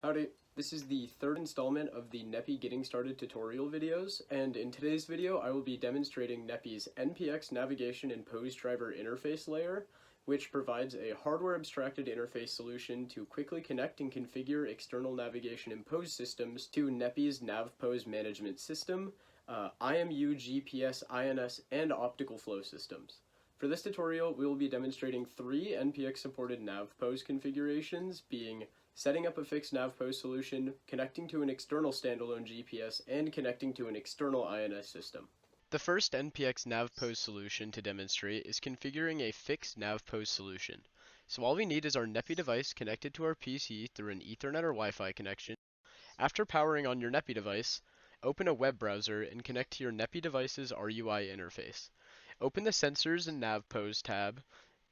Howdy, this is the third installment of the NEPI Getting Started tutorial videos, and in today's video I will be demonstrating NEPI's NPX navigation and pose driver interface layer, which provides a hardware abstracted interface solution to quickly connect and configure external navigation and pose systems to NEPI's NavPose management system, IMU, GPS, INS, and optical flow systems. For this tutorial, we will be demonstrating three NPX-supported NavPose configurations, being setting up a fixed NavPose solution, connecting to an external standalone GPS, and connecting to an external INS system. The first NPX NavPose solution to demonstrate is configuring a fixed NavPose solution. So all we need is our NEPI device connected to our PC through an Ethernet or Wi-Fi connection. After powering on your NEPI device, open a web browser and connect to your NEPI device's RUI interface. Open the Sensors and NavPose tab,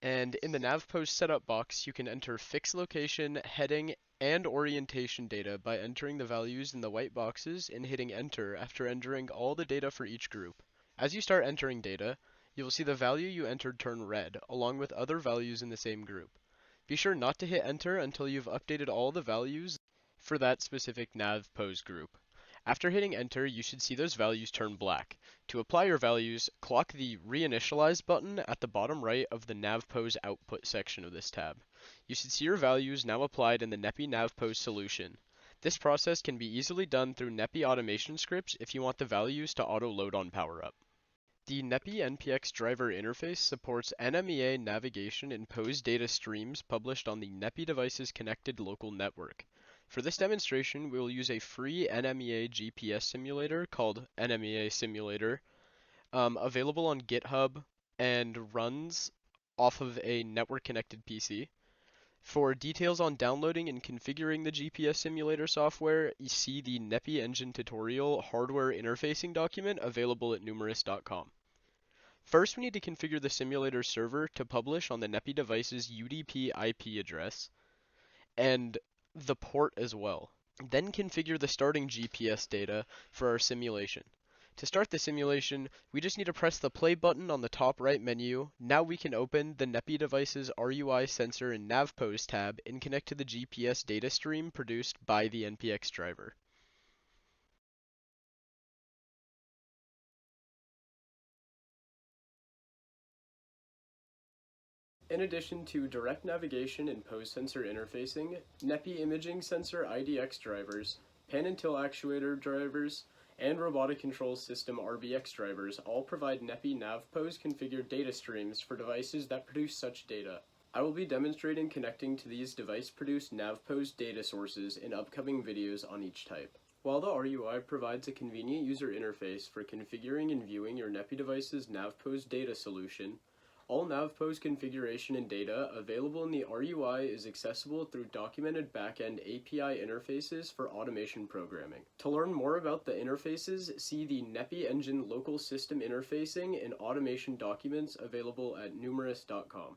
and in the NavPose setup box you can enter fixed location, heading, and orientation data by entering the values in the white boxes and hitting enter after entering all the data for each group. As you start entering data, you will see the value you entered turn red, along with other values in the same group. Be sure not to hit enter until you've updated all the values for that specific NavPose group. After hitting enter, you should see those values turn black. To apply your values, click the Reinitialize button at the bottom right of the NavPose output section of this tab. You should see your values now applied in the NEPI NavPose solution. This process can be easily done through NEPI automation scripts if you want the values to auto-load on PowerUp. The NEPI NPX driver interface supports NMEA navigation and pose data streams published on the NEPI device's connected local network. For this demonstration, we will use a free NMEA GPS simulator called NMEA Simulator, available on GitHub and runs off of a network-connected PC. For details on downloading and configuring the GPS simulator software, you see the NEPI Engine tutorial hardware interfacing document available at numerous.com. First, we need to configure the simulator server to publish on the NEPI device's UDP IP address and the port as well. Then configure the starting GPS data for our simulation. To start the simulation, we just need to press the play button on the top right menu. Now we can open the NEPI device's RUI sensor and NavPose tab and connect to the GPS data stream produced by the NPX driver. In addition to direct navigation and pose sensor interfacing, NEPI imaging sensor IDX drivers, pan and tilt actuator drivers, and robotic control system RBX drivers all provide NEPI NavPose configured data streams for devices that produce such data. I will be demonstrating connecting to these device-produced NavPose data sources in upcoming videos on each type. While the RUI provides a convenient user interface for configuring and viewing your NEPI device's NavPose data solution, all NavPose configuration and data available in the RUI is accessible through documented backend API interfaces for automation programming. To learn more about the interfaces, see the NEPI Engine local system interfacing and automation documents available at numerous.com.